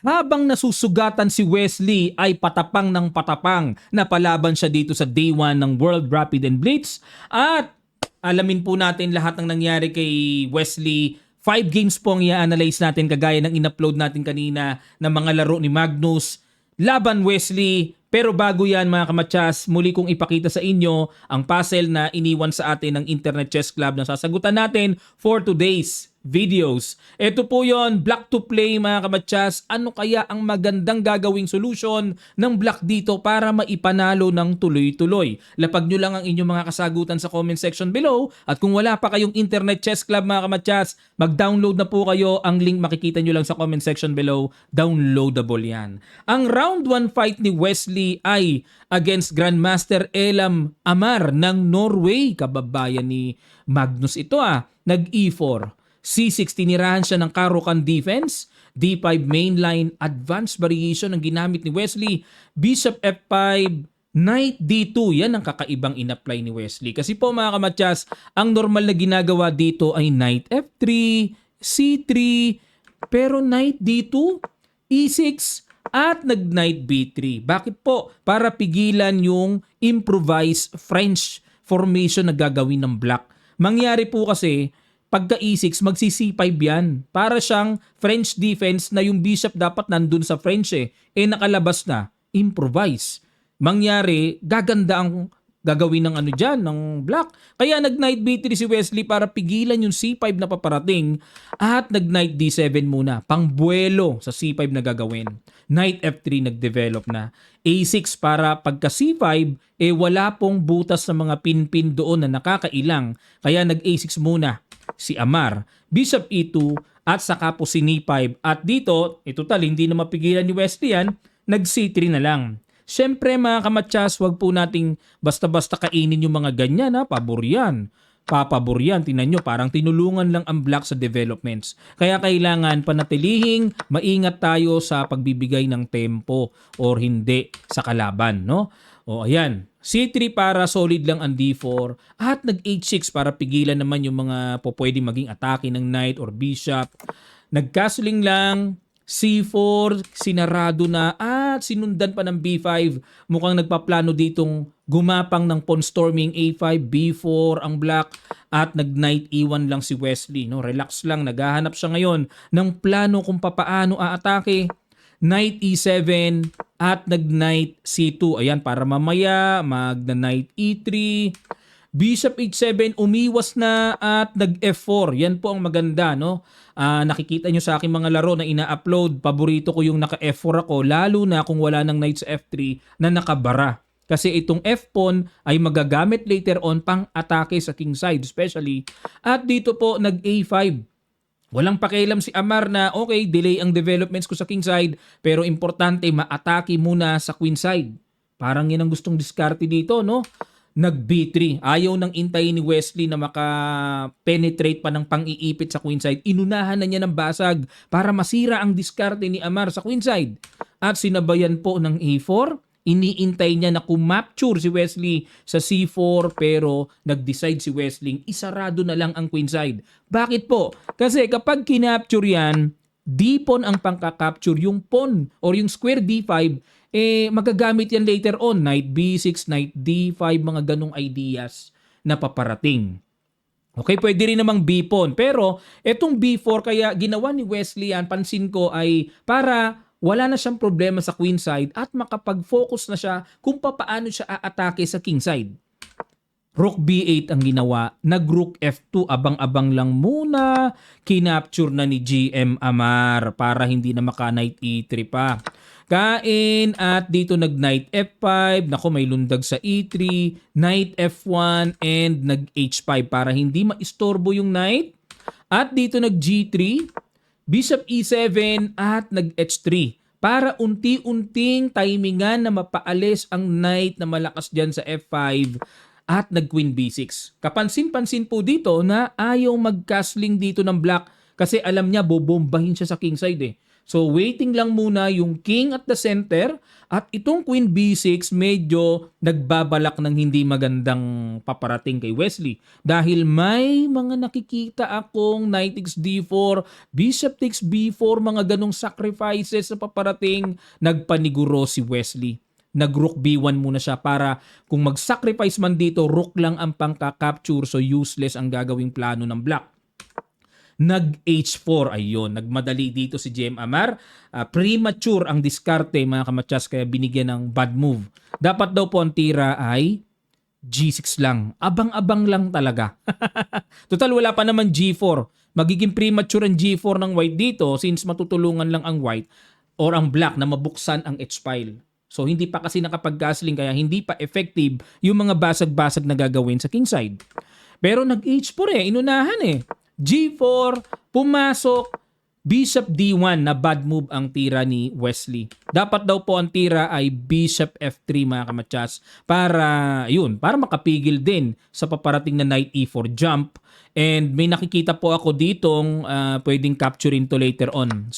Habang nasusugatan si Wesley ay patapang ng patapang na palaban siya dito sa Day 1 ng World Rapid and Blitz at alamin po natin lahat ng nangyari kay Wesley. 5 games po ang i-analyze natin kagaya ng in-upload natin kanina ng mga laro ni Magnus laban Wesley. Pero bago yan mga kamatsas, muli kong ipakita sa inyo ang puzzle na iniwan sa atin ng Internet Chess Club na sasagutan natin for today's videos. Ito po yon, black to play mga kamatsas. Ano kaya ang magandang gagawing solution ng black dito para maipanalo ng tuloy-tuloy? Lapag nyo lang ang inyong mga kasagutan sa comment section below. At kung wala pa kayong Internet Chess Club mga kamatsas, mag-download na po kayo. Ang link makikita nyo lang sa comment section below. Downloadable yan. Ang round 1 fight ni Wesley ay against Grandmaster Elam Amar ng Norway. Kababayan ni Magnus ito Nag E4. C6, tinirahan siya ng Caro-Kann defense. D5 mainline advanced variation ang ginamit ni Wesley. Bishop F5, Knight D2. Yan ang kakaibang in-apply ni Wesley. Kasi po mga kamatsas, ang normal na ginagawa dito ay Knight F3, C3, pero Knight D2, E6, at nag-Knight B3. Bakit po? Para pigilan yung improvised French formation na gagawin ng black. Mangyari po kasi, pagka E6, magsi-C5 yan. Para siyang French defense na yung bishop dapat nandun sa French nakalabas na. Improvise. Mangyari, gaganda ang gagawin ng ng black. Kaya nag-Knight B3 si Wesley para pigilan yung C5 na paparating at nag-Knight D7 muna. Pangbuelo sa C5 na gagawin. Knight F3 nag-develop na. A6 para pagka C5, wala pong butas sa mga pin-pin doon na nakakailang. Kaya nag-A6 muna si Amar, Bishop E2 at saka po si N5. At dito, total hindi na mapigilan ni Wesley yan, nag-C3 na lang. Siyempre mga kamatsas, wag po nating basta-basta kainin yung mga ganyan pabor yan. Papabor yan, tinan nyo, parang tinulungan lang ang black sa developments. Kaya kailangan panatilihing maingat tayo sa pagbibigay ng tempo or hindi sa kalaban, no? O ayan, C3 para solid lang ang D4 at nag-H6 para pigilan naman yung mga pwedeng maging atake ng knight or bishop. Nag-castling lang, C4, sinarado na at sinundan pa ng B5. Mukhang nagpaplano ditong gumapang ng pawn storming A5, B4 ang black at nag-Knight E1 lang si Wesley. No? Relax lang, naghahanap siya ngayon ng plano kung papaano aatake. Knight E7 at nag-Knight C2. Ayan, para mamaya mag-Knight E3. Bishop H7, umiwas na at nag-F4. Yan po ang maganda, no? Nakikita nyo sa aking mga laro na ina-upload. Paborito ko yung naka-F4 ako, lalo na kung wala ng Knight sa F3 na nakabara. Kasi itong F-pawn ay magagamit later on pang atake sa king side especially. At dito po nag-A5. Walang pakialam si Amar na okay, delay ang developments ko sa king side pero importante ma-atake muna sa queen side. Parang yan ang gustong diskarte dito, no? Nag-B3. Ayaw nang intayin ni Wesley na maka-penetrate pa ng pang-iipit sa queenside. Inunahan na niya ng basag para masira ang diskarte ni Amar sa queenside. At sinabayan po ng A4. Iniintay niya na kumapture si Wesley sa C4 pero nag-decide si Wesley isarado na lang ang queenside. Bakit po? Kasi kapag kinapture yan, D-pawn ang pangka-capture, yung pawn or yung square D5 magagamit yan later on. Knight B6, Knight D5, mga ganong ideas na paparating. Okay, pwede rin namang B-pawn. Pero etong B4 kaya ginawa ni Wesley yan, pansin ko ay para wala na siyang problema sa queen side at makapag-focus na siya kung paano siya aatake sa king side. Rook B8 ang ginawa, nag-Rook F2, abang-abang lang muna, kinapture na ni GM Amar para hindi na maka-Knight E3 pa. Kain at dito nag-Knight F5, nako may lundag sa E3, Knight F1 and nag-H5 para hindi maistorbo yung Knight. At dito nag-G3, Bishop E7 at nag-H3 para unti-unting timingan na mapaalis ang Knight na malakas dyan sa F5 at nag-Queen B6. Kapansin-pansin po dito na ayaw mag-castling dito ng black kasi alam niya bobombahin siya sa king side So waiting lang muna yung king at the center at itong queen b6 medyo nagbabalak ng hindi magandang paparating kay Wesley dahil may mga nakikita akong knight takes d4, bishop takes b4, mga ganong sacrifices sa paparating. Nagpaniguro si Wesley. Nag-rook b1 muna siya para kung mag-sacrifice man dito, rook lang ang pangka-capture, so useless ang gagawing plano ng black. Nag-h4, ayun, nagmadali dito si GM Amar. Premature ang diskarte mga kamatsas, kaya binigyan ng bad move. Dapat daw po ang tira ay g6 lang. Abang-abang lang talaga. Total wala pa naman g4. Magiging premature ang g4 ng white dito since matutulungan lang ang white or ang black na mabuksan ang h-file. So hindi pa kasi nakapag-castling kaya hindi pa effective yung mga basag-basag na gagawin sa king side. Pero nag-h4 inunahan G4, pumasok, bishop d1 na bad move ang tira ni Wesley. Dapat daw po ang tira ay bishop f3 mga kamatsas para makapigil din sa paparating na knight e4 jump. And may nakikita po ako ditong pwedeng capturein to later on.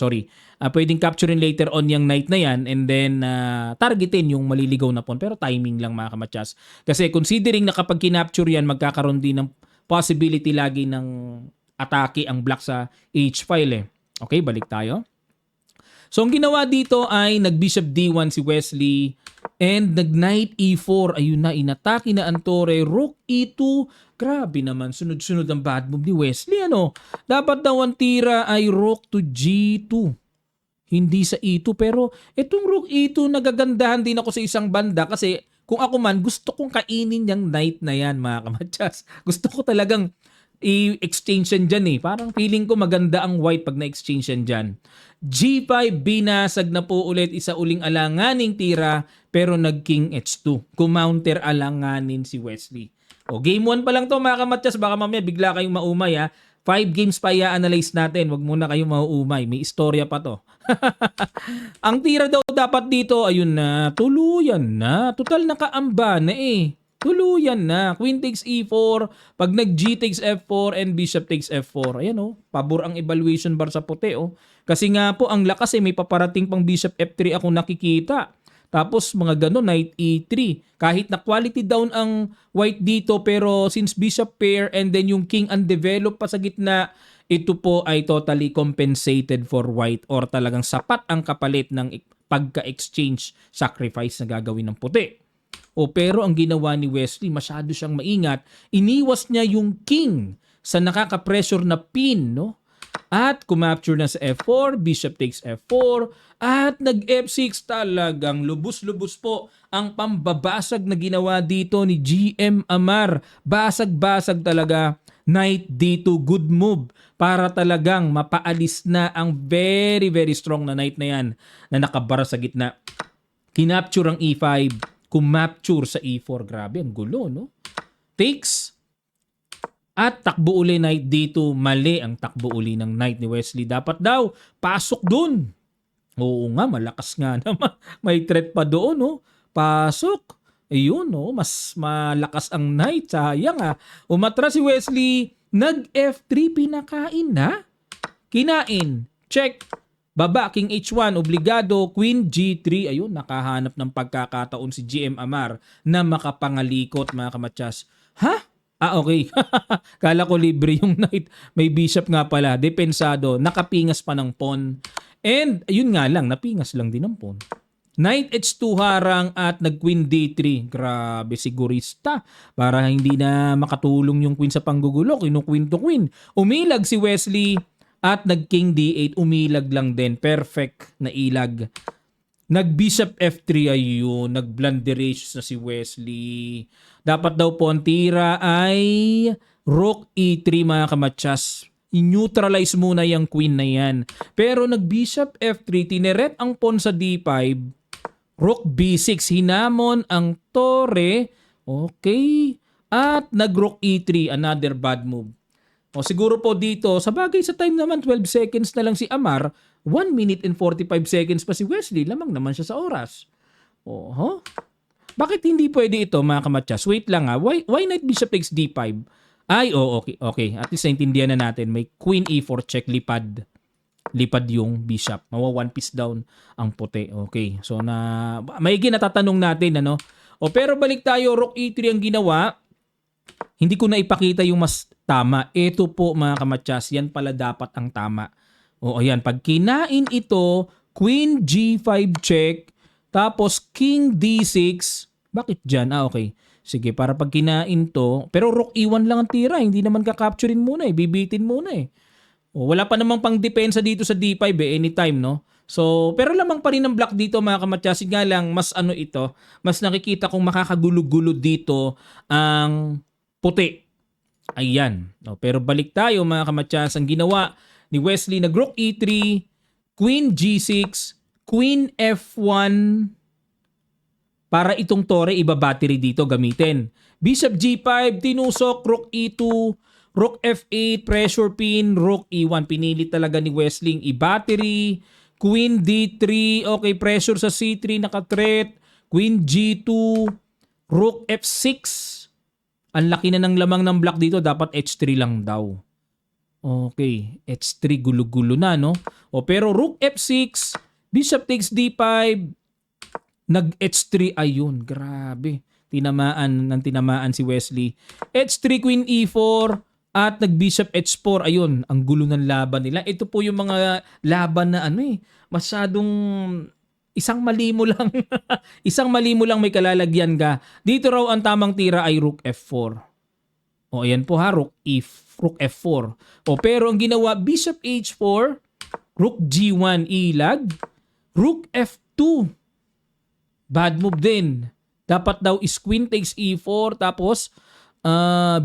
Pwedeng capturein later on yung knight na yan and then targetin yung maliligaw na pawn. Pero timing lang mga kamatsas. Kasi considering na kapag kinapture yan, magkakaroon din ng possibility lagi ng atake ang black sa h-file Okay, balik tayo. So, ang ginawa dito ay nag-bishop d1 si Wesley and nag-knight e4. Ayun na, inatake na ang tore. Rook e2. Grabe naman, sunod-sunod ang bad move ni Wesley. Dapat daw ang tira ay rook to g2. Hindi sa e2. Pero itong rook e2, nagagandahan din ako sa isang banda kasi kung ako man, gusto kong kainin yung knight na yan, mga kamatsas. Gusto ko talagang i-exchange yan dyan Parang feeling ko maganda ang white pag na-exchange yan dyan. G5, binasag na po ulit, isa uling alanganing tira, pero nag-king h2. Kumounter alanganin si Wesley. Game 1 pa lang to mga kamatsas, baka mamaya bigla kayong maumay 5 games pa i-analyze natin, wag muna kayong mauumay, may istorya pa to. Ang tira daw dapat dito, ayun na, tuluyan na. Total nakaamba na Tuluyan na. Queen takes e4. Pag nag-g takes f4 and bishop takes f4. Ayan pabor ang evaluation bar sa puti Kasi nga po ang lakas may paparating pang bishop f3 akong nakikita. Tapos mga gano'n, knight e3. Kahit na quality down ang white dito pero since bishop pair and then yung king undeveloped pa sa gitna, ito po ay totally compensated for white or talagang sapat ang kapalit ng pagka-exchange sacrifice na gagawin ng puti. Pero ang ginawa ni Wesley, masyado siyang maingat. Iniwas niya yung king sa nakaka-pressure na pin, At kumapture na sa f4, bishop takes f4, at nag-f6. Talagang lubos-lubos po ang pambabasag na ginawa dito ni GM Amar. Basag-basag talaga. Knight d2, good move para talagang mapaalis na ang very, very strong na knight na yan na nakabara sa gitna. Kinapture ang e5. Kumapture sa e4. Grabe, ang gulo, Takes. At takbo uli knight d2. Mali ang takbo uli ng knight ni Wesley. Dapat daw, pasok dun. Oo nga, malakas nga naman. May threat pa doon, Pasok. Ayun, mas malakas ang knight. Sayang, Umatras si Wesley. Nag-f3, pinakain na. Kinain. Check. Baba, king h1, obligado, queen g3. Ayun, nakahanap ng pagkakataon si GM Amar na makapangalikot mga kamatsas. Okay. Kala ko libre yung knight. May bishop nga pala. Depensado. Nakapingas pa ng pawn. And ayun nga lang, napingas lang din ng pawn. Knight h2 harang at nag-queen d3. Grabe, sigurista. Para hindi na makatulong yung queen sa panggugulo. Queen to queen. Umilag si Wesley. At nag-king d8, umilag lang din. Perfect na ilag. Nag-bishop f3, ayun. Nag-blunderations na si Wesley. Dapat daw po ang tira ay rook e3 mga kamatsas. I-neutralize muna yung queen na yan. Pero nag-bishop f3, tineret ang pawn sa d5. Rook b6, hinamon ang tore. Okay. At nag-rook e3, another bad move. Siguro po dito, sa bagay sa time naman, 12 seconds na lang si Amar, 1 minute and 45 seconds pa si Wesley, lamang naman siya sa oras. Bakit hindi pwede ito mga kamatsas? Wait lang why knight bishop takes d5? Okay. At least naintindihan na natin, may queen e4 check lipad. lipad yung bishop. Mawa 1 piece down ang puti. Okay. So maigi natatanong natin ano. O pero balik tayo, rook e3 ang ginawa. Hindi ko na ipakita yung mas tama. Ito po mga kamatsas, yan pala dapat ang tama. O ayan, pag kinain ito, queen g5 check, tapos king d6. Bakit dyan? Okay. Sige, para pag kinain to, pero rook e1 lang ang tira, hindi naman kakapturein muna bibitin muna O, wala pa namang pang depensa dito sa d5 anytime, no? So, pero lamang pa rin ng black dito mga kamatyasin nga lang, mas ito, mas nakikita kong makakagulo-gulo dito ang puti. Ayan. No, pero balik tayo mga kamatsas, ang ginawa ni Wesley, nag-rook e3, queen g6, queen f1, para itong tore iba-battery dito gamitin. Bishop g5, tinusok, rook e2, rook f8, pressure pin, rook e1. Pinili talaga ni Wesley i-battery. Queen d3, okay, pressure sa c3, naka-threat. Queen g2, rook f6. Ang laki na ng lamang ng black dito, dapat h3 lang daw. Okay, h3 gulo-gulo na, no? O pero rook f6, bishop takes d5, nag-h3, ayun, grabe. Tinamaan si Wesley. H3, queen e4, at nag-bishop h4, ayun, ang gulo ng laban nila. Ito po yung mga laban na masyadong isang mali mo lang. Isang mali mo lang may kalalagyan ka. Dito raw ang tamang tira ay rook f4. O ayan po ha, rook f4. O pero ang ginawa, bishop h4, rook g1 ilag, rook f2. Bad move din. Dapat daw is queen takes e4 tapos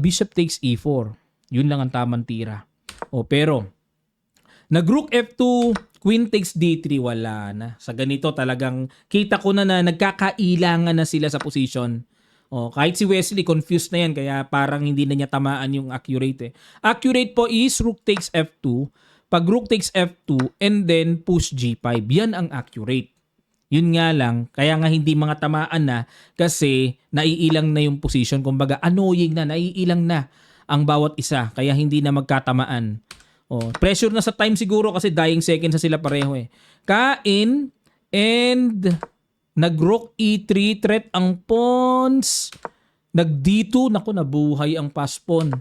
bishop takes e4. Yun lang ang tamang tira. O pero nag-rook f2, queen takes d3, wala na. Sa ganito talagang kita ko na nagkakailangan na sila sa position. O, kahit si Wesley confused na yan kaya parang hindi na niya tamaan yung accurate. Accurate po is rook takes f2, pag rook takes f2 and then push g5. Yan ang accurate. Yun nga lang, kaya nga hindi mga tamaan na kasi naiilang na yung position. Kumbaga, annoying na, naiilang na ang bawat isa. Kaya hindi na magkatamaan. Pressure na sa time siguro kasi dying seconds na sila pareho Kain and nag-rook e3, threat ang pawns. Nag-d2, naku, nabuhay ang pass pawn.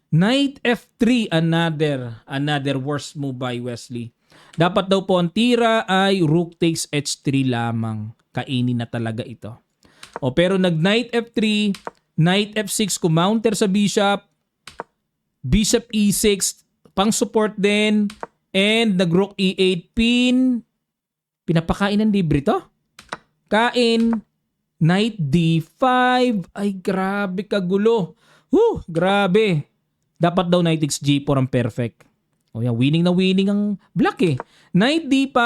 Knight f3, another worst move by Wesley. Dapat daw po ang tira ay rook takes h3 lamang. Kainin na talaga ito. Pero nag-knight f3, knight f6 kumounter sa bishop, bishop e6, pang support din, and nag-rook e8 pin. Pinapakain ng libre to. Kain, knight d5. Ay, grabe kagulo. Grabe. Dapat daw knight takes g4 ang perfect. Yan, winning na winning ang black Knight d5,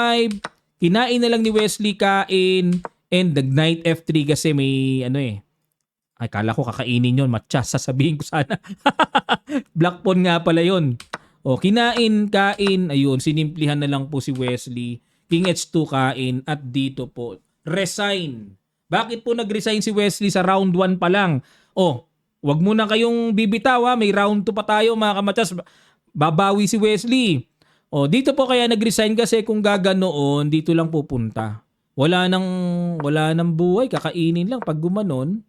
kinain na lang ni Wesley kain, and nag-knight f3 kasi may ay kala ko kakainin yon, matcha, sasabihin ko sana. Black pawn nga pala yon. Kinain, kain, ayun, sinimplihan na lang po si Wesley. King h2 kain at dito po, resign. Bakit po nag-resign si Wesley sa round 1 pa lang? Wag muna kayong bibitaw may round 2 pa tayo mga kamatsas. Babawi si Wesley. Dito po kaya nag-resign kasi kung gaganoon, dito lang pupunta. Wala nang buhay, kakainin lang pag gumanon.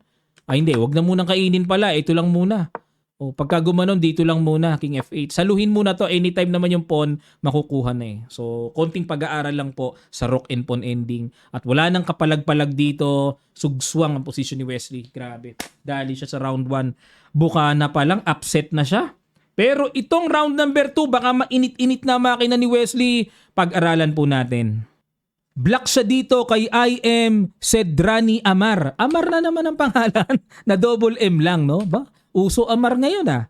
Ay hindi, wag na munang kainin pala, ito lang muna. Pagka gumanon, dito lang muna, king f8. Saluhin muna to, anytime naman yung pawn, makukuha na So, konting pag-aaral lang po sa rook and pawn ending. At wala nang kapalag-palag dito, sugswang ang posisyon ni Wesley. Grabe, dali siya sa round 1. Buka na pa lang, upset na siya. Pero itong round number 2, baka mainit-init na makina ni Wesley. Pag-aralan po natin. Black siya dito kay IM Sedrani Amar. Amar na naman ang pangalan. Na double M lang, no? Uso Amar ngayon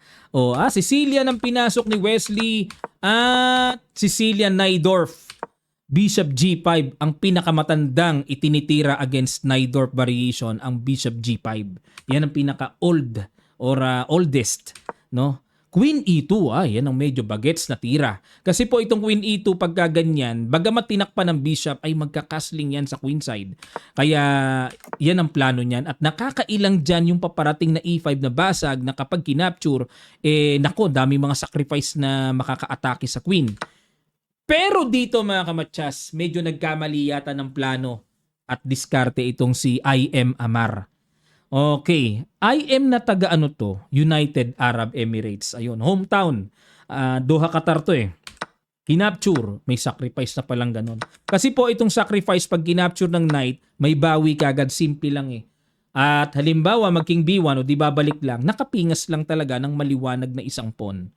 Cecilia ang pinasok ni Wesley at Cecilia Naidorf. Bishop G5 ang pinakamatandang itinitira against Naidorf variation, ang Bishop G5. Yan ang pinaka-old or oldest, no? Queen E2, yan ang medyo bagets na tira. Kasi po itong Queen E2 pagka ganyan, bagamat tinakpan ng bishop ay magkakasling yan sa queen side. Kaya yan ang plano niyan. At nakakailang dyan yung paparating na E5 na basag na kapag kinapture, dami mga sacrifice na makaka-atake sa queen. Pero dito mga kamatsas, medyo nagkamali yata ng plano at diskarte itong si IM Amar. Okay, IM na taga ano to? United Arab Emirates. Ayun, hometown. Doha, Qatar to eh. Kinapture, may sacrifice na palang ganun. Kasi po itong sacrifice pag kinapture ng knight, may bawi kagad, simple lang eh. At halimbawa magking B1 o di babalik lang, nakapingas lang talaga ng maliwanag na isang pawn.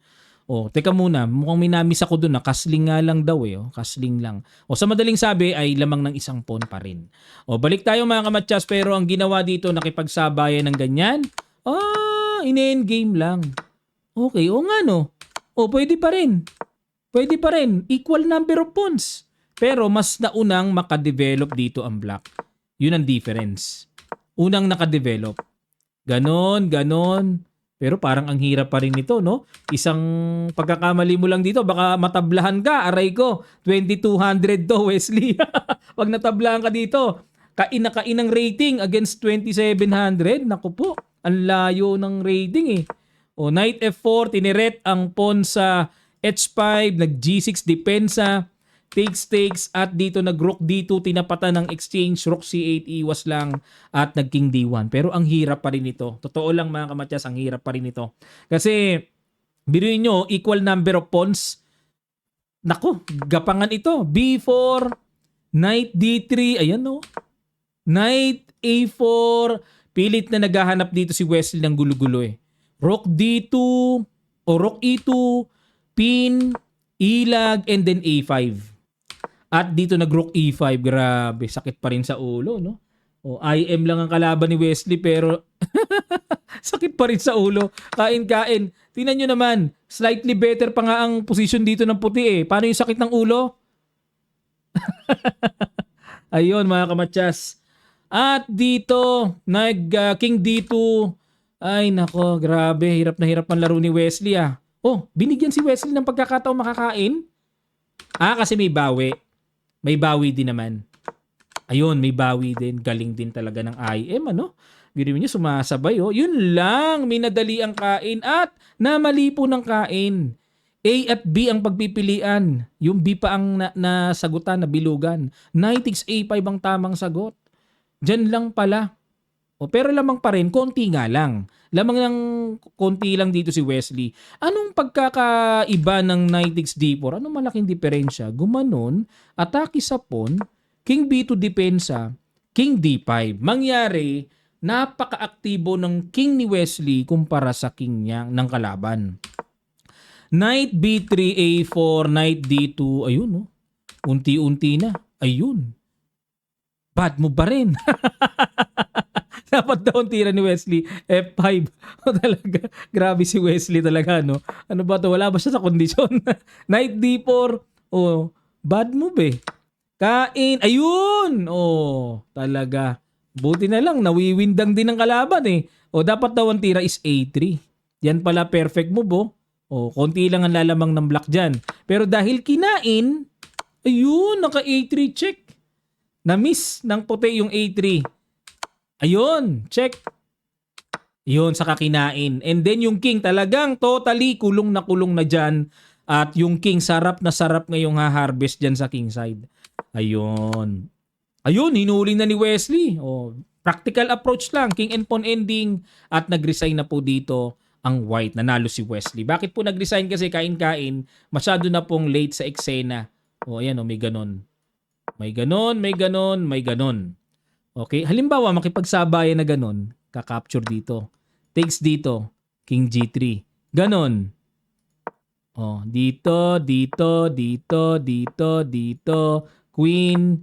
Oh, teka muna, mukhang may namis ako dun na kasling nga lang daw eh, oh, kasling lang. O sa madaling sabi ay lamang ng isang pawn pa rin. O balik tayo mga kamatsas, pero ang ginawa dito nakipagsabayan ng ganyan. In-endgame lang. Okay, o nga no. O pwede pa rin. Pwede pa rin. Equal number of pawns. Pero mas naunang makadevelop dito ang black. Yun ang difference. Unang nakadevelop. Ganon, ganon. Pero parang ang hirap pa rin nito, no? Isang pagkakamali mo lang dito, baka matablahan ka. Aray ko, 2,200 to, Wesley. Pag natablahan ka dito, kain na kain ng rating against 2,700. Naku po, ang layo ng rating eh. O, Knight F4, tiniret ang pawn sa H5, nag-G6 depensa, takes, at dito nag-Rook D2, tinapatan ng exchange, Rook C8, iwas lang, at nag-King D1. Pero ang hirap pa rin ito. Totoo lang mga kamatyas, ang hirap pa rin ito. Kasi, biruin nyo, equal number of pawns. Naku, gapangan ito. B4, Knight D3, ayan no. Knight A4, pilit na naghahanap dito si Wesley ng gulo-gulo eh. Rook D2, o Rook E2, Pin, Ilag, and then A5. At dito nag-Rook E5, grabe, sakit pa rin sa ulo, no? O, IM lang ang kalaban ni Wesley, pero sakit pa rin sa ulo. Kain-kain. Tingnan nyo naman, slightly better pa nga ang position dito ng puti eh. Paano yung sakit ng ulo? Ayun, mga kamatsas. At dito, nag-King D2. Ay, nako, grabe. Hirap na hirap ang laro ni Wesley ah. Oh, binigyan si Wesley ng pagkakataon makakain? Kasi may bawi. May bawi din naman. Ayun, may bawi din. Galing din talaga ng IM, ano? Biro niyo sumasabay, oh. Yun lang, may nadali ang kain at namali po ng kain. A at B ang pagpipilian. Yung B pa ang nasagutan, na bilugan. Knight takes A5 ang tamang sagot. Diyan lang pala. Pero lamang pa rin, konti nga lang. Lamang ng konti lang dito si Wesley. Anong pagkakaiba ng Knight takes D4? Anong malaking diferensya? Gumanon, atake sa pawn, King B2 depensa, King D5. Mangyari, napaka-aktibo ng King ni Wesley kumpara sa King niya ng kalaban. Knight B3, A4, Knight D2. Ayun, no? Unti-unti na. Ayun. Bad mo ba rin? Dapat daw ang tira ni Wesley, F5. Talaga, grabe si Wesley talaga, no? Ano ba to? Wala ba siya sa kondisyon? Knight D4. Oh, bad move eh. Kain. Ayun! Oh, talaga. Buti na lang, nawiwindang din ang kalaban eh. O, dapat daw ang tira is A3. Yan pala perfect move, oh. O, konti lang ang lalamang ng black dyan. Pero dahil kinain, ayun, naka A3 check. Na-miss ng puti yung A3. Ayun, check. Yun, saka kinain. And then yung king talagang totally kulong na dyan. At yung king sarap na sarap ngayong ha-harvest dyan sa king side. Ayun. Ayun, hinuli na ni Wesley. Oh, practical approach lang. King and pawn ending. At nag-resign na po dito ang white. Nanalo si Wesley. Bakit po nag-resign? Kasi kain-kain. Masyado na pong late sa eksena. Oh, ayan, oh, may ganon. May ganon, may ganon, may ganon. Okay, halimbawa makipagsabayan na ganon, kakapture dito. Takes dito, King G3. Ganon. Oh, dito, dito, dito, dito, dito, Queen.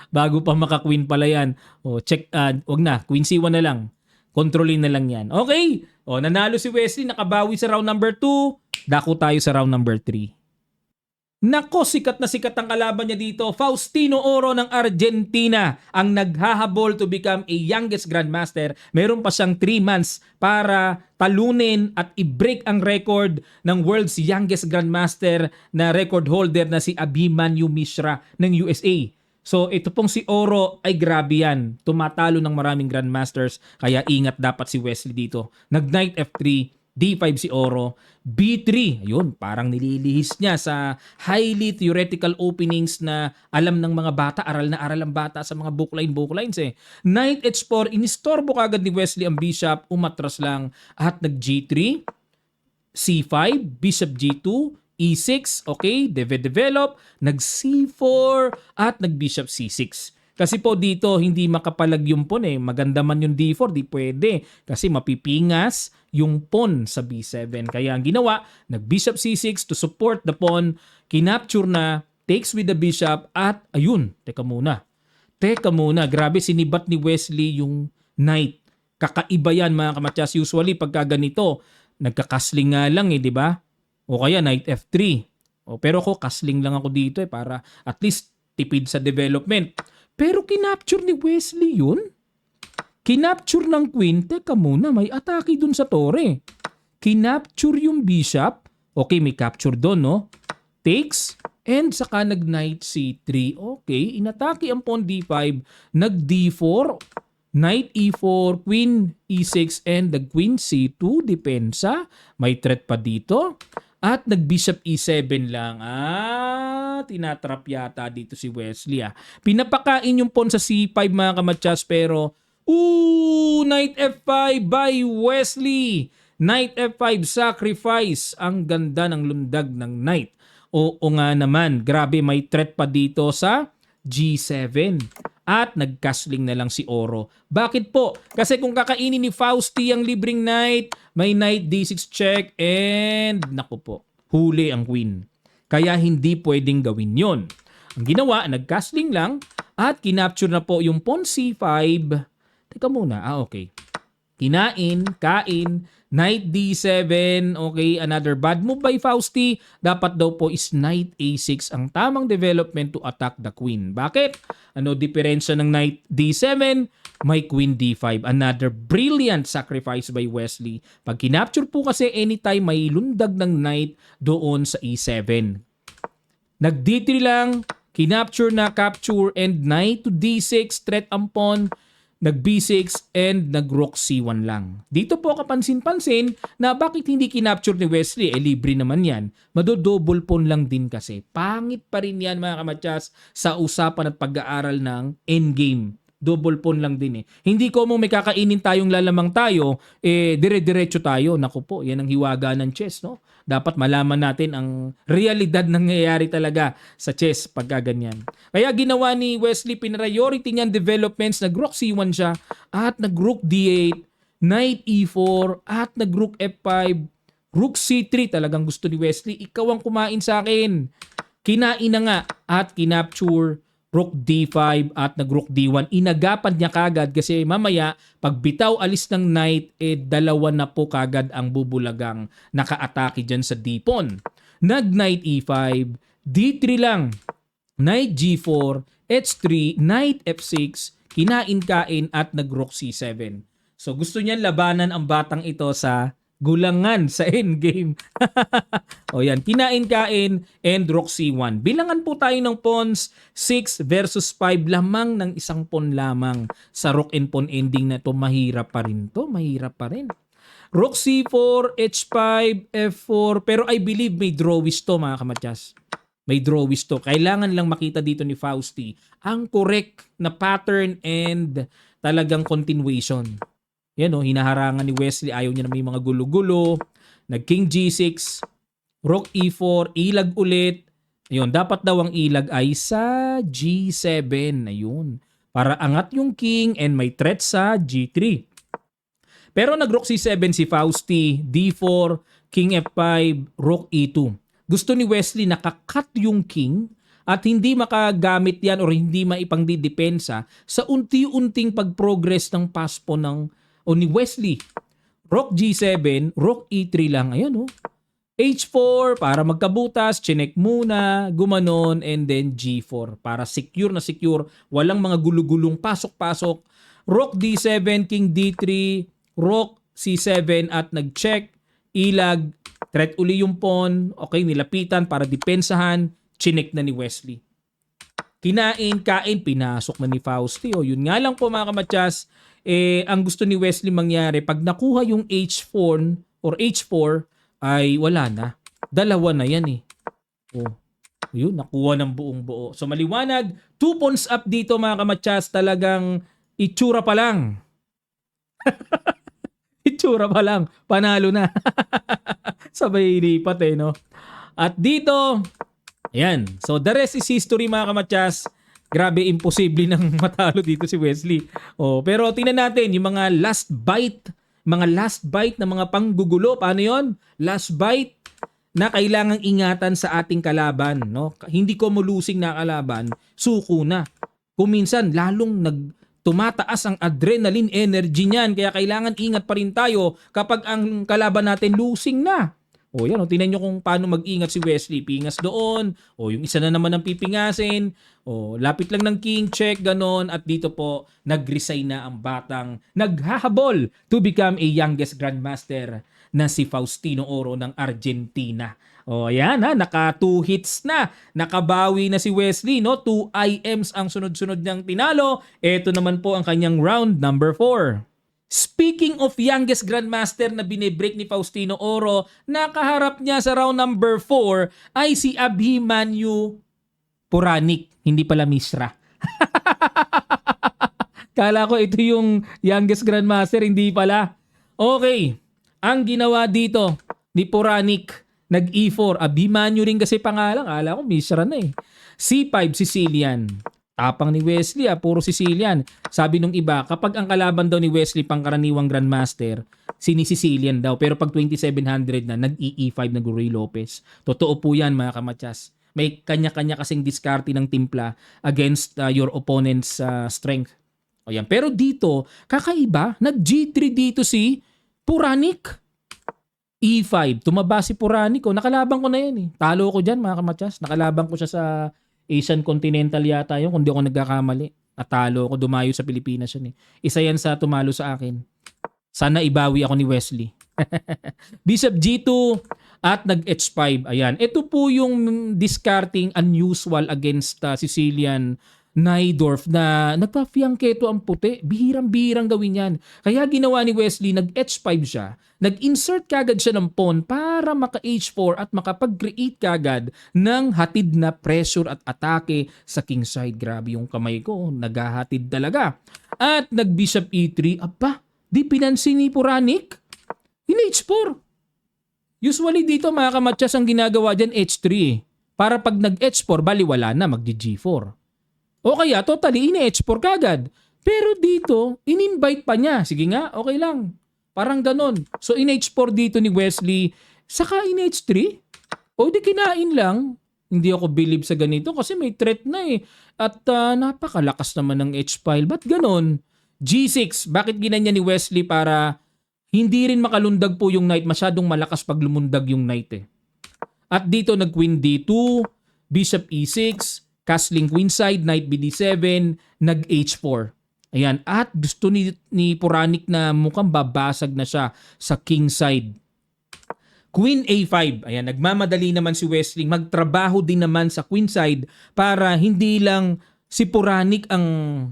Bago pa maka-Queen pala yan. Oh, check, wag na, Queen C1 na lang. Kontrolin na lang yan. Okay. Oh, nanalo si Wesley, nakabawi sa round number 2. Dako tayo sa round number 3. Nako, sikat na sikat ang kalaban niya dito. Faustino Oro ng Argentina ang naghahabol to become a youngest grandmaster. Meron pa siyang 3 months para talunin at i-break ang record ng world's youngest grandmaster na record holder na si Abhimanyu Mishra ng USA. So ito pong si Oro ay grabe yan. Tumatalo ng maraming grandmasters kaya ingat dapat si Wesley dito. Nag-Knight F3, D5 si Oro. B3, ayun, parang nililihis niya sa highly theoretical openings na alam ng mga bata, aral na aral ang bata sa mga booklines eh. Knight H4, inistorbo kagad ni Wesley ang bishop, umatras lang at nag G3, C5, Bishop G2, E6, okay, develop, nag C4 at nag Bishop C6. Kasi po dito hindi makapalag yung pawn eh. Maganda man yung D4, di pwede. Kasi mapipingas yung pawn sa B7. Kaya ang ginawa, nag Bishop C6 to support the pawn, kinapture na, takes with the bishop at ayun, teka muna, grabe sinibat ni Wesley yung knight. Kakaiba yan mga kamatyas. Usually pagka ganito, nagka-castling nga lang eh, di ba? O kaya knight F3. Pero ako, castling lang ako dito eh para at least tipid sa development. Pero kinapture ni Wesley yun? Kinapture ng queen, teka muna, may atake dun sa tore. Kinapture yung bishop. Okay, may capture doon, no? Takes, and saka nag-knight C3. Okay, inatake ang pawn D5, nag-D4, knight E4, queen E6, and the queen C2, depensa. May threat pa dito. At nag-bishop E7 lang. Tinatrap yata dito si Wesley. Pinapakain yung pawn sa C5 mga kamatsas pero knight F5 by Wesley. Knight F5 sacrifice. Ang ganda ng lundag ng knight. Oo nga naman, grabe may threat pa dito sa G7. At nag-castling na lang si Oro. Bakit po? Kasi kung kakainin ni Fausti ang libreng knight, may knight D6 check and naku po, huli ang queen. Kaya hindi pwedeng gawin yon. Ang ginawa, nag-castling lang at kinapture na po yung pawn C5. Teka muna, okay. Kinain, knight D7, okay, another bad move by Fausti. Dapat daw po is knight A6 ang tamang development to attack the queen. Bakit? Ano diferensya ng knight D7? May queen D5. Another brilliant sacrifice by Wesley. Pag kinapture po kasi anytime may lundag ng knight doon sa E7. Nag D3 lang, kinapture na, capture, and knight to D6, threat ang pawn. Nag B6 and nag Rook C1 lang. Dito po kapansin-pansin na bakit hindi kinapture ni Wesley? Libre naman yan. Madodouble pawn lang din kasi. Pangit pa rin yan mga kamatyas sa usapan at pag-aaral ng endgame. Double pawn lang din eh. Hindi ko may kakainin tayong lalamang tayo, dire-diretso tayo. Naku po, yan ang hiwaga ng chess, no? Dapat malaman natin ang realidad ng nangyayari talaga sa chess pagka ganyan. Kaya ginawa ni Wesley, priority niyan developments, nag-Rook C1 siya at nag-Rook D8, Knight E4 at nag-Rook F5, Rook C3. Talagang gusto ni Wesley, ikaw ang kumain sa akin. Kinain na nga at kinapture, Rook D5 at nag-Rook D1. Inagapan niya kagad kasi mamaya pag bitaw alis ng knight, dalawa na po kagad ang bubulagang naka-atake dyan sa D-pawn. Nag-Knight E5, D3 lang, Knight G4, H3, Knight F6, kinain-kain at nag-Rook C7. So gusto niyan labanan ang batang ito sa gulangan sa endgame. O yan, kinain-kain and Rook C1. Bilangan po tayo ng pawns, 6 versus 5, lamang ng isang pawn lamang. Sa Rook and pawn ending na to, mahirap pa rin to, mahirap pa rin. Rook C4, H5, F4, pero I believe may drawis to mga kamatyas. May drawis to. Kailangan lang makita dito ni Fausti ang correct na pattern and talagang continuation. Yan o, hinaharangan ni Wesley, ayaw niya na may mga gulo-gulo. Nag-King G6, Rook E4, ilag ulit. Ayun, dapat daw ang ilag ay sa G7. Ayun, para angat yung king and may threat sa G3. Pero nag-Rook C7 si Fausti, D4, King F5, Rook E2. Gusto ni Wesley nakakat yung king at hindi makagamit yan or hindi maipangdidepensa sa unti-unting pag-progress ng paspo o ni Wesley. Rook G7, Rook E3 lang. Ayan H4 para magkabutas, chinek muna, gumanon, and then G4 para secure na secure, walang mga gulugulong pasok-pasok. Rook D7, King D3, Rook C7 at nag-check, ilag, threat uli yung pawn, okay, nilapitan para depensahan, chinek na ni Wesley. Kinain, pinasok na ni Fausti. Yun nga lang po mga kamatyas, ang gusto ni Wesley mangyari, pag nakuha yung H4, or H4 ay wala na. Dalawa na yan eh. Oh, yun, nakuha ng buong buo. So maliwanag, 2 pawns up dito mga kamatsas, talagang itsura pa lang. Itsura pa lang, panalo na. Sabay lipat eh, no? At dito, ayan. So the rest is history mga kamatsas. Grabe, imposible nang matalo dito si Wesley. Oh, pero tingnan natin yung mga last bite na mga panggugulo. Paano yon? Last bite na kailangang ingatan sa ating kalaban, no? Hindi ko mulusing na kalaban, suko na. Kung minsan lalong tumataas ang adrenaline energy niyan, kaya kailangan ingat pa rin tayo kapag ang kalaban natin losing na. O yan, tingnan nyo kung paano mag-ingat si Wesley. Pingas doon, o yung isa na naman ang pipingasin, o lapit lang ng king check, ganon. At dito po, nag-resign na ang batang naghahabol to become a youngest grandmaster na si Faustino Oro ng Argentina. O yan ha, naka 2 hits na, nakabawi na si Wesley, no? 2 IMs ang sunod-sunod niyang tinalo. Ito naman po ang kanyang round number 4. Speaking of youngest grandmaster na binibreak ni Faustino Oro, nakaharap niya sa round number 4 ay si Abhimanyu Puranik, hindi pala Mishra. Kala ko ito yung youngest grandmaster, hindi pala. Okay, ang ginawa dito ni Puranik, nag-E4, Abhimanyu rin kasi pangalan, kala ko Mishra na eh. C5 Sicilian. Tapang ni Wesley, puro Sicilian. Sabi nung iba, kapag ang kalaban daw ni Wesley pangkaraniwang grandmaster, Sicilian daw. Pero pag 2700 na, nag-E5 na Ruy Lopez. Totoo po yan mga kamatsas. May kanya-kanya kasing diskarte ng timpla against your opponent's strength. O yan. Pero dito, kakaiba, nag-G3 dito si Puranik. E5. Tumaba si Puranik. Nakalaban ko na yan eh. Talo ko dyan mga kamatsas. Nakalaban ko siya sa Asian Continental yata yun, kung di ako nagkakamali. Natalo ako, dumayo sa Pilipinas yun eh. Isa yan sa tumalo sa akin. Sana ibawi ako ni Wesley. Bishop G2 at nag-H5. Ayan. Ito po yung discarding unusual against Sicilian Najdorf na nagpa-fiangketo ang puti. Bihirang-bihirang gawin yan. Kaya ginawa ni Wesley, nag-H5 siya. Nag-insert kagad siya ng pawn para maka-H4 at makapag-create kagad ng hatid na pressure at atake sa kingside. Grabe yung kamay ko. Naghahatid talaga. At nag-Bishop E3. Aba, di pinansin ni Puranik? In-H4. Usually dito mga kamatsas ang ginagawa dyan H3. Para pag nag-H4, baliwala na, mag-G4. O kaya totally in-H4 kagad. Pero dito, in-invite pa niya. Sige nga, okay lang. Parang ganon. So in-H4 dito ni Wesley, saka in-H3? O di kinain lang. Hindi ako believe sa ganito kasi may threat na eh. At napakalakas naman ng H-file. Ba't ganon? G6, bakit ginanya ni Wesley para hindi rin makalundag po yung knight? Masyadong malakas pag lumundag yung knight eh. At dito nag-Queen D2, Bishop E6, castling queenside, knight BD7, nag-H4. Ayan. At gusto ni Puranik na mukhang babasag na siya sa kingside. Queen A5. Ayan. Nagmamadali naman si Wesley. Magtrabaho din naman sa queenside para hindi lang si Puranik ang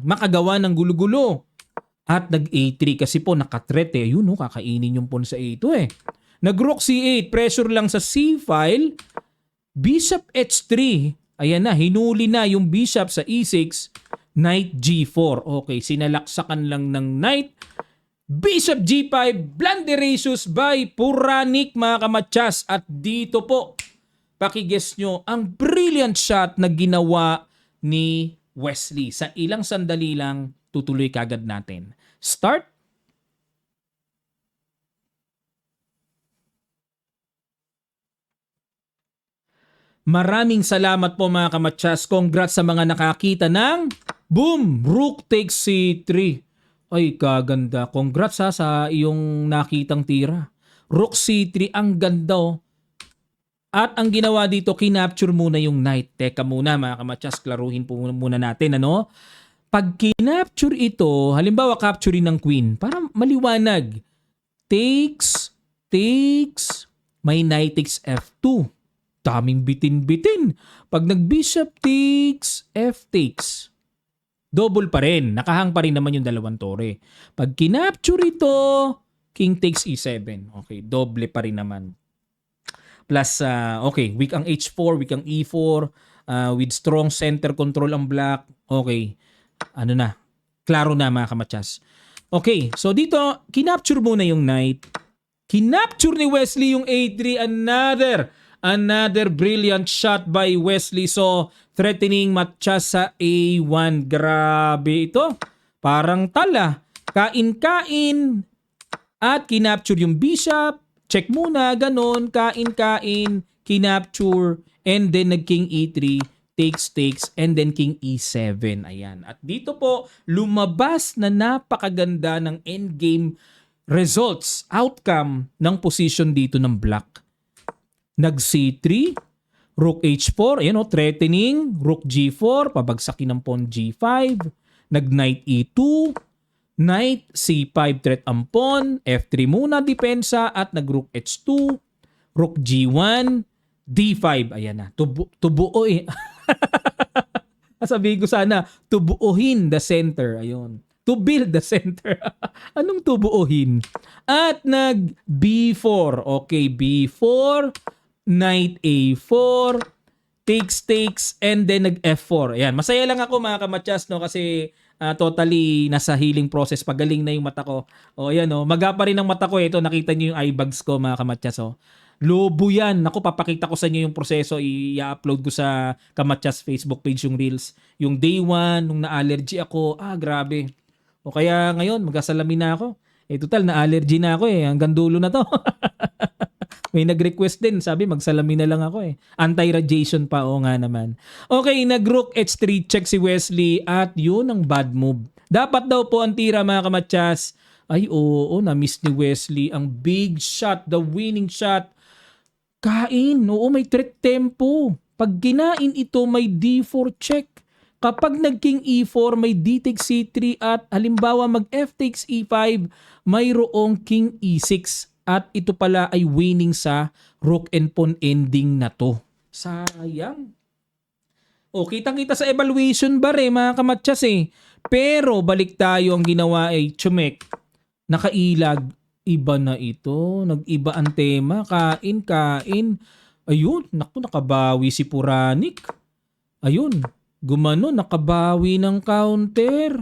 makagawa ng gulo-gulo. At nag-A3 kasi po nakatret eh. Yun, kakainin yung pawn sa A2 eh. Nag-Rook C8. Pressure lang sa C file. Bishop H3. Ayan na, hinuli na yung bishop sa E6, knight G4. Okay, sinalaksakan lang ng knight. Bishop G5, blunderations by Puranik mga kamatsas. At dito po, pakiguess nyo ang brilliant shot na ginawa ni Wesley. Sa ilang sandali lang, tutuloy kagad natin. Start. Maraming salamat po mga kamatsas. Congrats sa mga nakakita ng boom! Rook takes C3. Ay, kaganda. Congrats sa iyong nakitang tira. Rook C3, ang ganda oh. At ang ginawa dito, kinapture muna yung knight. Teka muna mga kamatsas, klaruhin po muna natin. Ano? Pag kinapture ito, halimbawa capturing ng queen, para maliwanag. Takes, may knight takes F2. Daming bitin-bitin. Pag nag-bishop takes, F takes. Double pa rin. Nakahang pa rin naman yung dalawang tore. Pag kinapture ito, King takes E7. Okay, doble pa rin naman. Plus, okay, weak ang H4, weak ang E4, with strong center control ang black. Okay, ano na, klaro na mga kamatsas. Okay, so dito, kinapture muna yung knight. Kinapture ni Wesley yung A3. Another brilliant shot by Wesley. So, threatening matsas sa A1. Grabe ito. Parang tala. Kain-kain. At kinapture yung bishop. Check muna, ganon. Kain-kain. Kinapture. And then nag-king E3. Takes, and then king E7. Ayan. At dito po, lumabas na napakaganda ng endgame results, outcome ng position dito ng black. Nag C3, rook H4, ayan o, threatening, rook G4, pabagsakin ng pawn G5, nag knight E2, knight C5 threat ang pawn, F3 muna depensa at nag rook H2, rook G1, D5, ayan na, tubuo eh. Sabihin ko sana, tubuohin the center, ayun. To build the center. Anong tubuohin? At nag B4. Okay, B4. Knight A4. Takes, and then nag F4. Ayan, masaya lang ako mga kamatsas, no? Kasi totally nasa healing process. Pagaling na yung mata ko. O, ayan, no? Maga pa rin ang mata ko. Ito, nakita nyo yung eye bags ko mga kamatsas, oh. Lobo yan. Naku, papakita ko sa inyo yung proseso. I-upload ko sa Kamatsas Facebook page yung reels. Yung day 1, nung na-allergy ako. Grabe. O kaya ngayon, magkasalamin na ako. Total, na-allergy na ako eh. Hanggang dulo na to. May nag-request din. Sabi, magsalamin na lang ako eh. Anti-radiation pa. O nga naman. Okay, nag-rook H3 check si Wesley. At yun ang bad move. Dapat daw po ang tira mga kamatsas. Ay, oo, na-miss ni Wesley. Ang big shot, the winning shot. Kain. Oo, may threat tempo. Pag ginain ito, may D4 check. Kapag nag-king E4, may D takes C3 at halimbawa mag-F takes E5, mayroong king E6. At ito pala ay winning sa rook and pawn ending na to. Sayang. O, kitang-kita sa evaluation bar mga kamatsas eh. Pero balik tayo, ang ginawa ay Chumek. Nakailag. Iba na ito. Nag-iba ang tema. Kain. Ayun. Naku, nakabawi si Puranik. Ayun. Gumano, nakabawi ng counter.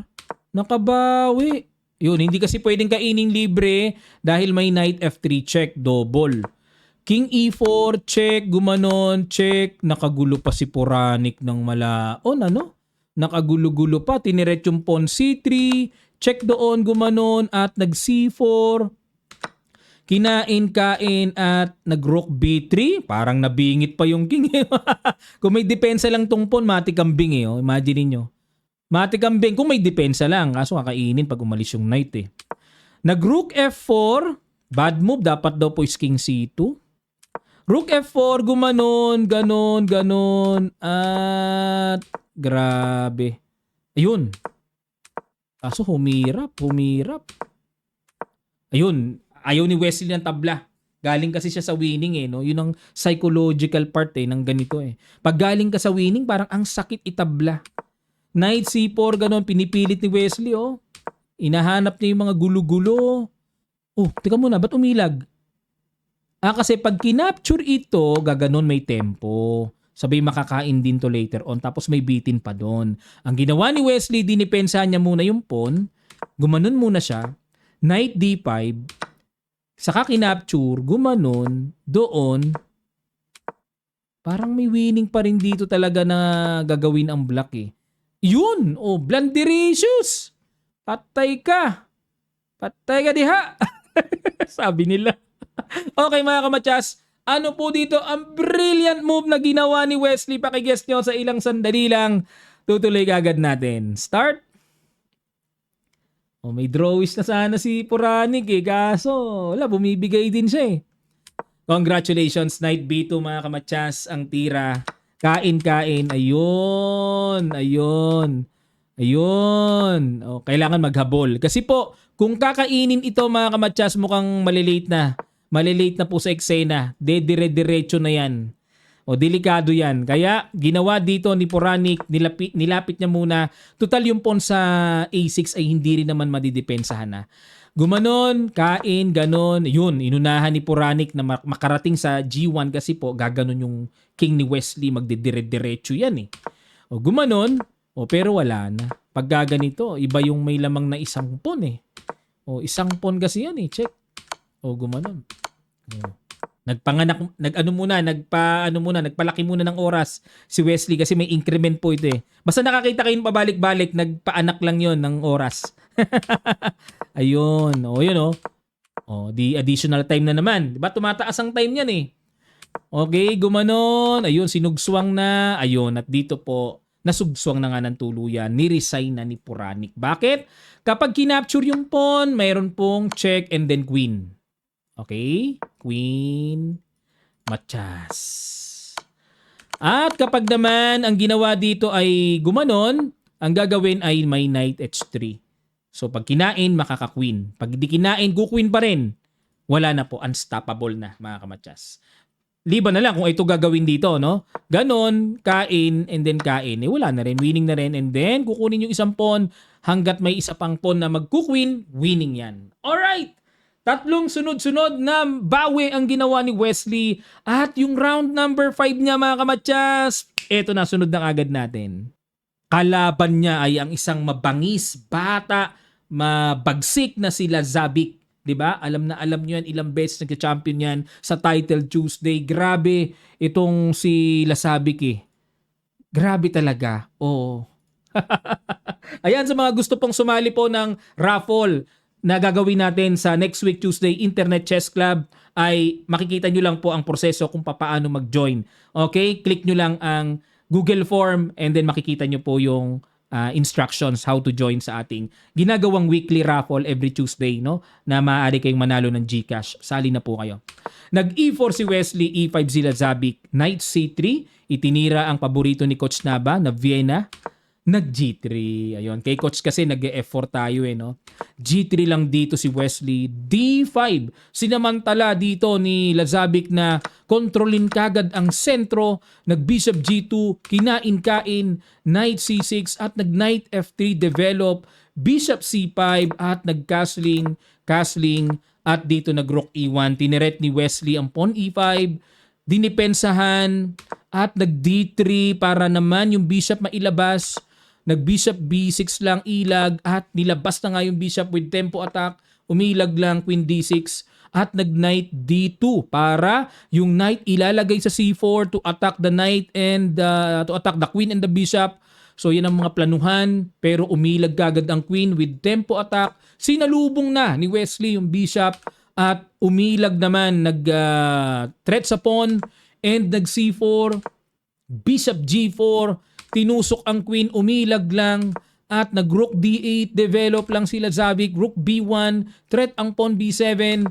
Nakabawi. Yun, hindi kasi pwedeng kaining libre dahil may knight F3 check, double. King E4 check, gumanon, check. Nakagulo pa si Puranik ng malaon, ano? Nakagulo-gulo pa. Tiniret yung pawn C3. Check doon, gumanon. At nag C4. Kinain at nag-rook B3. Parang nabingit pa yung king. Kung may depensa lang tong pawn, matikambing eh. Oh. Imagine niyo. Matikambing kung may depensa lang. Kaso kakainin pag umalis yung knight eh. Nag-rook F4. Bad move. Dapat daw po is king C2. Rook F4. Gumanon. Ganon. At grabe. Ayun. Kaso humirap. Ayun. Ayaw ni Wesley ng tabla. Galing kasi siya sa winning eh, no? Yun ang psychological part eh, ng ganito eh. Pag galing ka sa winning, parang ang sakit itabla. Knight C4, ganon, pinipilit ni Wesley, oh. Inahanap niya yung mga gulo-gulo. Oh, teka muna, ba't umilag? Kasi pag kinapture ito, gaganon may tempo. Sabi makakain din to later on, tapos may bitin pa doon. Ang ginawa ni Wesley, dinipensahan niya muna yung pawn. Gumanon muna siya. Knight D5. Saka kinapture, gumanon, doon, parang may winning pa rin dito talaga na gagawin ang black eh. Yun! Oh, Blandiricious! Patay ka diha! Sabi nila. Okay mga kamatsas, ano po dito ang brilliant move na ginawa ni Wesley? Pakiguess nyo sa ilang sandali lang. Tutuloy agad natin. Start! Oh, may drawings na sana si Puranik eh. Kaso, wala, bumibigay din siya eh. Congratulations, Knight B2 mga kamatsas. Ang tira. Kain. Ayun. Oh, kailangan maghabol. Kasi po, kung kakainin ito mga kamatsas, mukhang malilate na. Malilate na po sa eksena. Dire-diretso na yan. O delikado yan. Kaya ginawa dito ni Puranik, nilapit niya muna. Total yung pawn sa A6 ay hindi rin naman madidepensahan na. Gumanon, kain, ganon. Yun, inunahan ni Puranik na makarating sa G1 kasi po gaganon yung king ni Wesley, magdidire-diretso yan eh. O gumanon, pero wala na. Pag gaganito, iba yung may lamang na isang pawn eh. O isang pawn kasi yan eh, check. O gumanon. Nagpalaki muna ng oras si Wesley kasi may increment po ito eh. Basta nakakita kayo pabalik-balik, nagpaanak lang yon ng oras. Ayun, yun oh. Di additional time na naman. Diba tumataas ang time niyan eh. Okay, gumanon. Ayun, sinugswang na. Ayun, at dito po, nasugswang na nga ng tuluyan. Ni-resign na ni Puranik. Bakit? Kapag kinapture yung pawn, mayroon pong check and then queen. Okay? Queen, Machas. At kapag naman ang ginawa dito ay gumanon, ang gagawin ay may knight h3. So pag kinain, makaka-queen. Pag di kinain, queen pa rin. Wala na po, unstoppable na mga kamachas. Liban na lang kung ito gagawin dito, no? Ganon, kain, and then kain. Wala na rin, winning na rin. And then kukunin yung isang pawn hanggat may isa pang pawn na magkukwin, winning yan. Alright! Tatlong sunod-sunod na bawi ang ginawa ni Wesley. At yung round number 5 niya mga kamatsas, eto na, sunod na agad natin. Kalaban niya ay ang isang mabangis, bata, mabagsik na si Lazabic. 'Di ba? Alam na alam niyo yan, ilang beses nagka-champion yan sa Title Tuesday. Grabe itong si Lazabic eh. Grabe talaga. Oo. Ayan, sa mga gusto pong sumali po ng raffle na gagawin natin sa next week Tuesday Internet Chess Club, ay makikita nyo lang po ang proseso kung paano mag-join. Okay? Click nyo lang ang Google form and then makikita nyo po yung instructions how to join sa ating ginagawang weekly raffle every Tuesday, no? Na maaari kayong manalo ng GCash. Sali na po kayo. Nag-E4 si Wesley, E5 si Lazabic, Knight C3, itinira ang paborito ni Coach Naba na Vienna. Nag-G3. Ayun. Kay Coach kasi nag-F4 tayo eh, no? G3 lang dito si Wesley. D5. Sinamantala dito ni Lazabic na kontrolin kagad ang sentro. Nag-Bishop G2. Kinain-kain. Knight C6 at nag-Knight F3 develop. Bishop C5 at nag-castling. At dito nag-Rook E1. Tineret ni Wesley ang Pawn E5. Dinipensahan. At nag-D3 para naman yung Bishop mailabas. Nag-Bishop B6 lang ilag at nilabas na nga yung Bishop with tempo attack. Umilag lang Queen D6 at nag-Knight D2 para yung Knight ilalagay sa C4 to attack the Knight and to attack the Queen and the Bishop. So yan ang mga planuhan, pero umilag kagad ang Queen with tempo attack. Sinalubong na ni Wesley yung Bishop at umilag naman, nag-threat sa pawn and nag-C4, Bishop G4, tinusok ang Queen, umilag lang at nag-Rook D8, develop lang sila Lazabic, Rook B1, threat ang Pawn B7,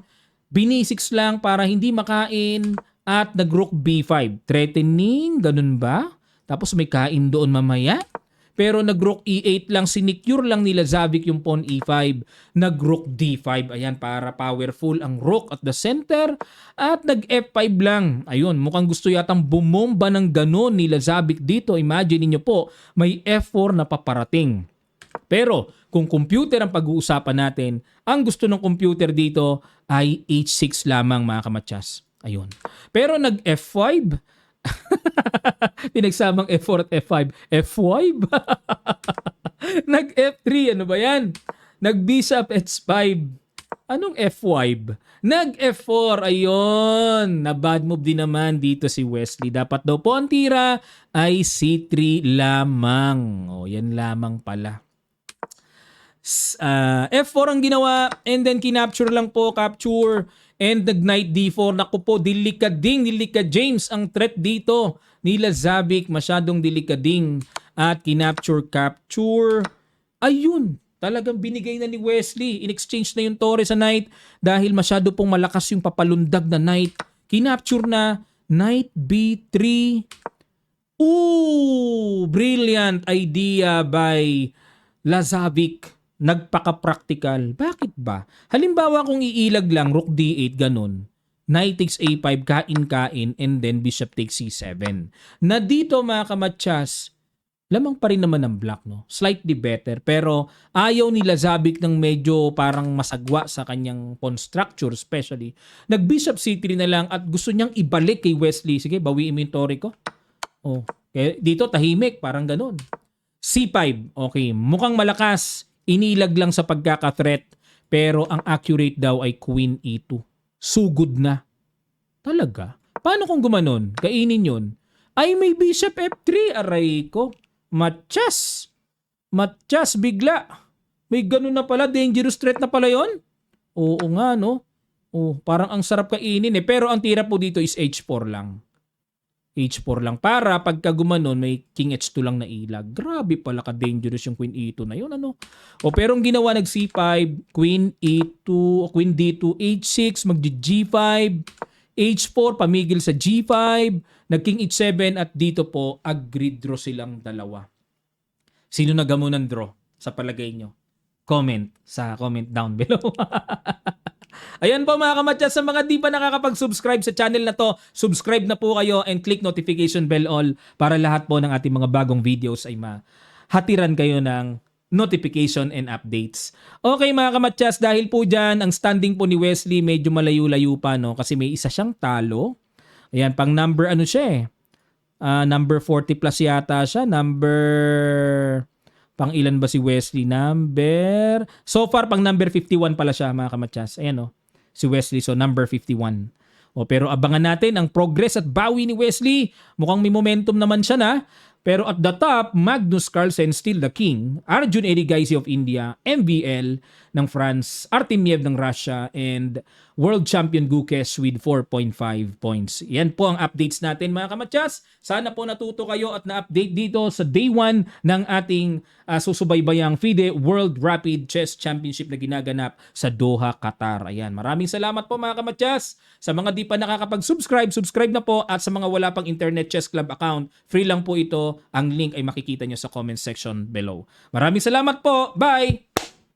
B6 lang para hindi makain at nag-Rook B5. Threatening, ganun ba? Tapos may kain doon mamaya. Pero nag-Rook E8 lang, sinecure lang nila Lazabic yung Pawn E5. Nag-Rook D5, ayan, para powerful ang Rook at the center. At nag-F5 lang. Ayun, mukhang gusto yatang bumomba ng ganon ni Lazabic dito. Imagine niyo po, may F4 na paparating. Pero kung computer ang pag-uusapan natin, ang gusto ng computer dito ay H6 lamang mga kamatsas. Ayun. Pero nag-F5, pinagsamang F4 at F5. F5? Nag-F3. Ano ba yan? Nag-Bishop H5. Anong F5? Nag-F4. Ayun. Na bad move din naman dito si Wesley. Dapat daw po ang tira ay C3 lamang. O, yan lamang pala. F4 ang ginawa and then kinapture lang po, capture and nag-Knight D4. Naku po, delikad James ang threat dito ni Lazabic, masyadong delikading at kinapture, capture. Ayun, talagang binigay na ni Wesley. In-exchange na yung Torre sa Knight dahil masyado pong malakas yung papalundag na Knight. Kinapture na, Knight B3. Ooh, brilliant idea by Lazabic. Nagpaka-practical. Bakit ba? Halimbawa kung iilag lang, Rook D8, ganun. Knight takes A5, kain-kain, and then bishop takes C7. Na dito mga kamatsas, lamang pa rin naman ng black, no? Slightly better. Pero ayaw ni Lazabic ng medyo parang masagwa sa kanyang pawn structure especially. Nag-bishop C3 na lang at gusto niyang ibalik kay Wesley. Sige, bawiin mo yung tore ko. Oh, kaya dito tahimik, parang ganun. C5, okay. Mukhang malakas. Inilag lang sa pagkaka-threat. Pero ang accurate daw ay Queen E2. Sugod na. Talaga? Paano kung gumanon? Kainin yun. Ay, may bishop F3. Aray ko. Matchas. Matchas bigla. May ganun na pala. Dangerous threat na pala yon. Oo nga, no? Oh, parang ang sarap kainin eh. Pero ang tira po dito is H4 lang. H4 lang. Para pagka gumanon, may King H2 lang na ilag. Grabe pala ka-dangerous yung Queen E2 na yun, ano? O pero ang ginawa, nag C5, Queen E2, Queen D2, H6, mag-G5, H4, pamigil sa G5, nag-King H7, at dito po, agreed draw silang dalawa. Sino nagamo ng draw sa palagay nyo? Comment sa comment down below. Ayan po mga kamatsas, sa mga di pa nakakapag-subscribe sa channel na to, subscribe na po kayo and click notification bell all para lahat po ng ating mga bagong videos ay mahatiran kayo ng notification and updates. Okay mga kamatsas, dahil po dyan, ang standing po ni Wesley medyo malayo-layo pa, no? Kasi may isa siyang talo. Ayan, pang number ano siya eh. Number 40 plus yata siya. Pang ilan ba si Wesley? So far, pang number 51 pala siya mga kamatsas. Ayan o, si Wesley. So, number 51. O, pero abangan natin ang progress at bawi ni Wesley. Mukhang may momentum naman siya na. Pero at the top, Magnus Carlsen still the king. Arjun Erigaisi of India. MVL ng France. Artemiev ng Russia. And World Champion Gukes with 4.5 points. Yan po ang updates natin mga kamatsas. Sana po natuto kayo at na-update dito sa day 1 ng ating susubaybayang FIDE World Rapid Chess Championship na ginaganap sa Doha, Qatar. Ayan, maraming salamat po mga kamatsas. Sa mga di pa nakakapag-subscribe, subscribe na po. At sa mga wala pang Internet Chess Club account, free lang po ito. Ang link ay makikita nyo sa comment section below. Maraming salamat po. Bye!